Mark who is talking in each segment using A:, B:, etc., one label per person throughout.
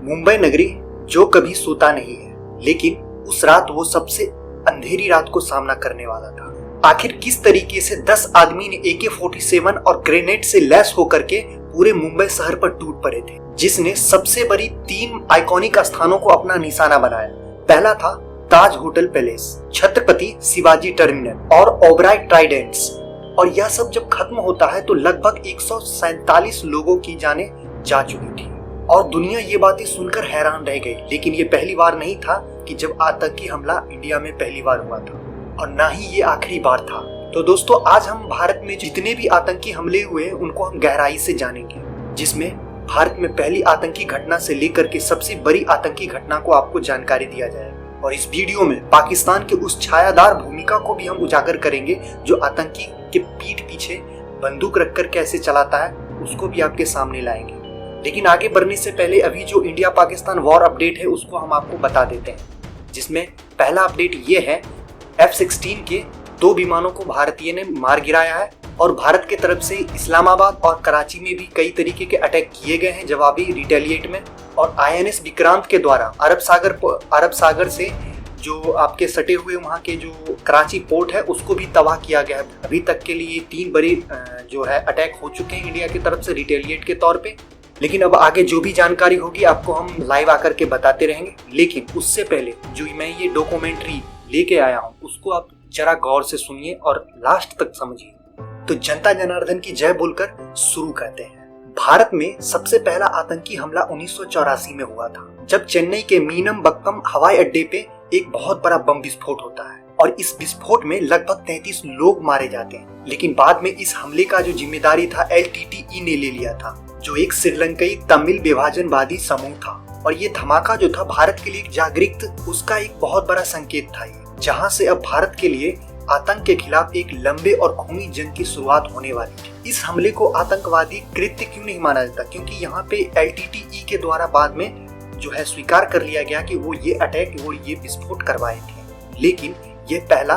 A: मुंबई नगरी जो कभी सोता नहीं है, लेकिन उस रात वो सबसे अंधेरी रात को सामना करने वाला था। आखिर किस तरीके से 10 आदमी ने AK-47 और ग्रेनेड से लैस होकर के पूरे मुंबई शहर पर टूट पड़े थे, जिसने सबसे बड़ी 3 आइकॉनिक स्थानों को अपना निशाना बनाया। पहला था Taj hotel palace, Chhatrapati Shivaji terminal और ओबराय ट्राइडेंट्स। और यह सब जब खत्म होता है तो लगभग 147 लोगों की जानें जा चुकी थी और दुनिया ये बातें सुनकर हैरान रह गई। लेकिन ये पहली बार नहीं था कि जब आतंकी हमला इंडिया में पहली बार हुआ था, और ना ही ये आखिरी बार था। तो दोस्तों, आज हम भारत में जितने भी आतंकी हमले हुए हैं उनको हम गहराई से जानेंगे, जिसमें भारत में पहली आतंकी घटना से लेकर के सबसे बड़ी आतंकी घटना को आपको जानकारी दिया जाएगा। और इस वीडियो में पाकिस्तान के उस छायादार भूमिका को भी हम उजागर करेंगे जो आतंकी के पीठ पीछे बंदूक रखकर कैसे चलाता है, उसको भी आपके सामने लाएंगे। लेकिन आगे बढ़ने से पहले अभी जो इंडिया पाकिस्तान वॉर अपडेट है उसको हम आपको बता देते हैं, जिसमें पहला अपडेट ये है F-16 के 2 विमानों को भारतीय ने मार गिराया है और भारत के तरफ से इस्लामाबाद और कराची में भी कई तरीके के अटैक किए गए हैं जवाबी रिटेलिएट में। और INS विक्रांत के द्वारा अरब सागर से जो आपके सटे हुए वहाँ के जो कराची पोर्ट है उसको भी तबाह किया गया है। अभी तक के लिए 3 बड़े जो है अटैक हो चुके हैं इंडिया की तरफ से रिटेलिएट के तौर पे। लेकिन अब आगे जो भी जानकारी होगी आपको हम लाइव आकर के बताते रहेंगे। लेकिन उससे पहले जो मैं ये डॉक्यूमेंट्री लेके आया हूँ उसको आप जरा गौर से सुनिए और लास्ट तक समझिए। तो जनता जनार्दन की जय बोलकर शुरू करते हैं। भारत में सबसे पहला आतंकी हमला 1984 में हुआ था, जब चेन्नई के मीनमबक्कम हवाई अड्डे पे एक बहुत बड़ा बम विस्फोट होता है और इस विस्फोट में लगभग 33 लोग मारे जाते हैं। लेकिन बाद में इस हमले का जो जिम्मेदारी था LTTE ने ले लिया था, जो एक श्रीलंकाई तमिल विभाजनवादी समूह था। और ये धमाका जो था भारत के लिए जागृत उसका एक बहुत बड़ा संकेत था, जहां से अब भारत के लिए आतंक के खिलाफ एक लंबे और खूनी जंग की शुरुआत होने वाली थी। इस हमले को आतंकवादी कृत्य क्यों नहीं माना जाता, क्योंकि यहाँ पे LTTE के द्वारा बाद में जो है स्वीकार कर लिया गया कि वो ये अटैक वो ये विस्फोट करवाए थे, लेकिन ये पहला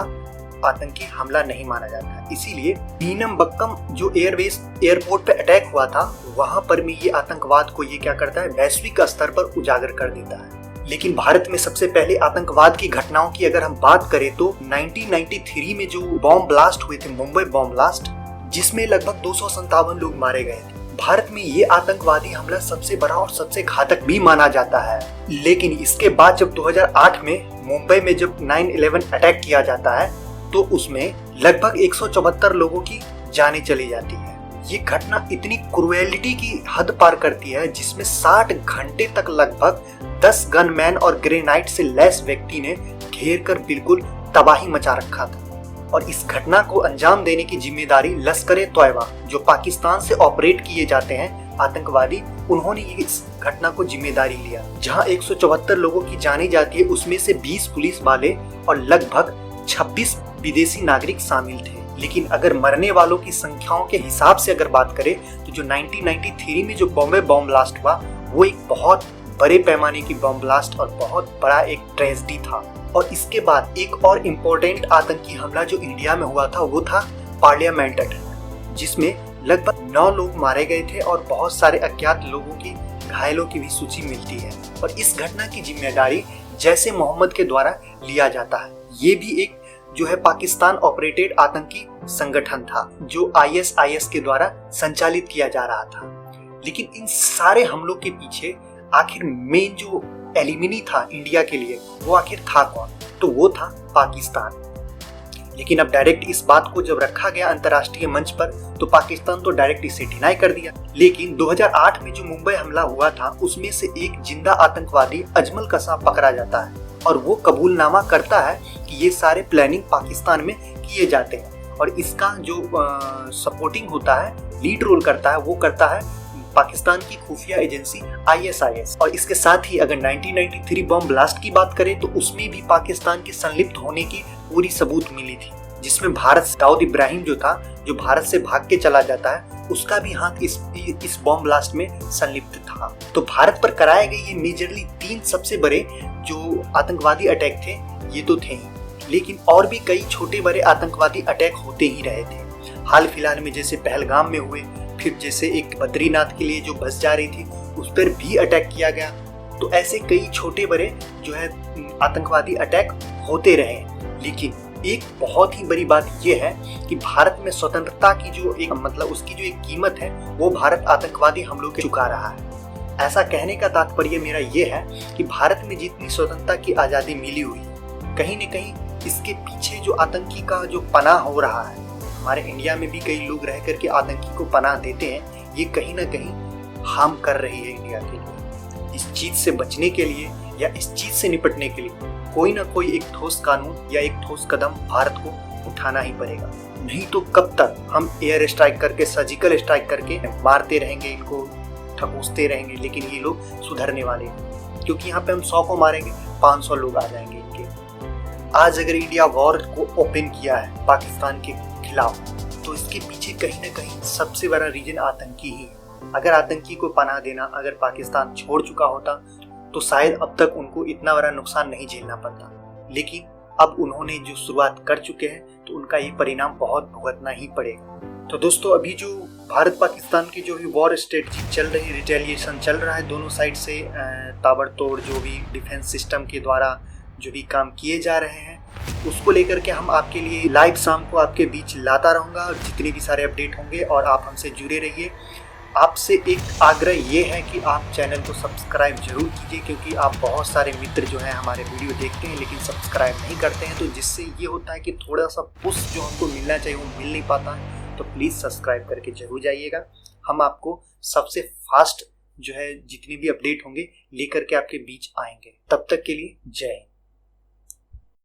A: आतंकी हमला नहीं माना जाता। इसीलिए मीनमबक्कम जो एयरपोर्ट पे अटैक हुआ था वहां पर भी ये आतंकवाद को ये क्या करता है, वैश्विक स्तर पर उजागर कर देता है। लेकिन भारत में सबसे पहले आतंकवाद की घटनाओं की अगर हम बात करें तो 1993 में जो बॉम्ब ब्लास्ट हुए थे, मुंबई बॉम्ब ब्लास्ट, जिसमें लगभग 257 लोग मारे गए थे। भारत में ये आतंकवादी हमला सबसे बड़ा और सबसे घातक भी माना जाता है। लेकिन इसके बाद जब 2008 में मुंबई में जब 9/11 अटैक किया जाता है तो उसमें लगभग 174 लोगों की जानें चली जाती है। ये घटना इतनी क्रूएलिटी की हद पार करती है, जिसमें 60 घंटे तक लगभग 10 गनमैन और ग्रेनाइट से लैस व्यक्ति ने घेर कर बिल्कुल तबाही मचा रखा था। और इस घटना को अंजाम देने की जिम्मेदारी लश्कर-ए-तोयबा, जो पाकिस्तान से ऑपरेट किए जाते हैं आतंकवादी, उन्होंने ये इस घटना को जिम्मेदारी लिया। जहां 174 लोगों की जानी जाती है, उसमें से 20 पुलिस वाले और लगभग 26 विदेशी नागरिक शामिल थे। लेकिन अगर मरने वालों की संख्याओं के हिसाब से अगर बात करें तो जो 1993 में जो बॉम्बे बॉम्ब ब्लास्ट हुआ वो एक बहुत बड़े पैमाने की बॉम्ब ब्लास्ट और बहुत बड़ा एक ट्रेजेडी था। और इसके बाद एक और इम्पोर्टेंट आतंकी हमला जो इंडिया में हुआ था वो था पार्लियामेंट अटैक, जिसमें लगभग 9 लोग मारे गए थे और बहुत सारे अज्ञात लोगों की घायलों की भी सूची मिलती है। और इस घटना की जिम्मेदारी जैश ए मोहम्मद के द्वारा लिया जाता है। ये भी एक जो है पाकिस्तान ऑपरेटेड आतंकी संगठन था जो ISIS के द्वारा संचालित किया जा रहा था। लेकिन इन सारे हमलों के पीछे आखिर मेन जो एलिमिनी था इंडिया के लिए वो आखिर था कौन, तो वो था पाकिस्तान। लेकिन अब डायरेक्ट इस बात को जब रखा गया अंतर्राष्ट्रीय मंच पर तो पाकिस्तान तो डायरेक्ट इसे डिनाई कर दिया। लेकिन 2008 में जो मुंबई हमला हुआ था उसमें से एक जिंदा आतंकवादी अजमल कसाब पकड़ा जाता है और वो कबूलनामा करता है कि ये सारे प्लानिंग पाकिस्तान में किए जाते हैं। और इसका जो सपोर्टिंग होता है, लीड रोल करता है, वो करता है पाकिस्तान की खुफिया एजेंसी ISIS। और इसके साथ ही अगर 1993 बम ब्लास्ट की बात करें तो उसमें भी पाकिस्तान के संलिप्त होने की पूरी सबूत मिली थी, जिसमें भारत से दाऊद इब्राहिम जो था, जो भारत से भाग के चला जाता है, उसका भी हाथ इस बॉम्ब ब्लास्ट में संलिप्त था। तो भारत पर कराए गए ये मेजरली 3 सबसे बड़े जो आतंकवादी अटैक थे ये तो थे ही, लेकिन और भी कई छोटे बड़े आतंकवादी अटैक होते ही रहे थे। हाल फिलहाल में जैसे पहलगाम में हुए, फिर जैसे एक बद्रीनाथ के लिए जो बस जा रही थी उस पर भी अटैक किया गया, तो ऐसे कई छोटे बड़े जो है आतंकवादी अटैक होते रहे, लेकिन एक बहुत ही बड़ी बात यह है कि भारत में स्वतंत्रता की जो एक मतलब उसकी जो एक कीमत है वो भारत आतंकवादी हमलों के चुका रहा है। ऐसा कहने का तात्पर्य मेरा ये है कि भारत में जितनी स्वतंत्रता की आज़ादी मिली हुई है, कहीं न कहीं इसके पीछे जो आतंकी का जो पनाह हो रहा है, हमारे इंडिया में भी कई लोग रह करके आतंकी को पनाह देते हैं, ये कहीं ना कहीं हार्म कर रही है इंडिया के लिए। इस चीज़ से बचने के लिए या इस चीज़ से निपटने के लिए कोई ना कोई एक ठोस कानून या एक ठोस कदम भारत को उठाना ही पड़ेगा। नहीं तो कब तक हम एयर स्ट्राइक करके, सर्जिकल स्ट्राइक करके मारते रहेंगे, इनको ठकोसते रहेंगे, लेकिन ये लोग सुधरने वाले हैं। क्योंकि यहाँ पे हम 100 को मारेंगे, 500 लोग आ जाएंगे इनके। आज अगर इंडिया वॉर को ओपन किया है पाकिस्तान के खिलाफ, तो इसके पीछे कहीं ना कहीं सबसे बड़ा रीजन आतंकी ही है। अगर आतंकी को पनाह देना अगर पाकिस्तान छोड़ चुका होता तो शायद अब तक उनको इतना बड़ा नुकसान नहीं झेलना पड़ता, लेकिन अब उन्होंने जो शुरुआत कर चुके हैं तो उनका ये परिणाम बहुत भुगतना ही पड़ेगा। तो दोस्तों, अभी जो भारत पाकिस्तान की जो भी वॉर स्ट्रेटजी चल रही, रिटेलिएशन चल रहा है दोनों साइड से, ताबड़तोड़ जो भी डिफेंस सिस्टम के द्वारा जो भी काम किए जा रहे हैं, उसको लेकर के हम आपके लिए लाइव शाम को आपके बीच लाता रहूँगा, जितने भी सारे अपडेट होंगे, और आप हमसे जुड़े रहिए। आपसे एक आग्रह ये है कि आप चैनल को सब्सक्राइब जरूर कीजिए, क्योंकि आप बहुत सारे मित्र जो हैं हमारे वीडियो देखते हैं लेकिन सब्सक्राइब नहीं करते हैं, तो जिससे ये होता है कि थोड़ा सा पुश जो हमको मिलना चाहिए वो मिल नहीं पाता है। तो प्लीज़ सब्सक्राइब करके जरूर जाइएगा। हम आपको सबसे फास्ट जो है जितने भी अपडेट होंगे लेकर के आपके बीच आएंगे। तब तक के लिए जय हिंद।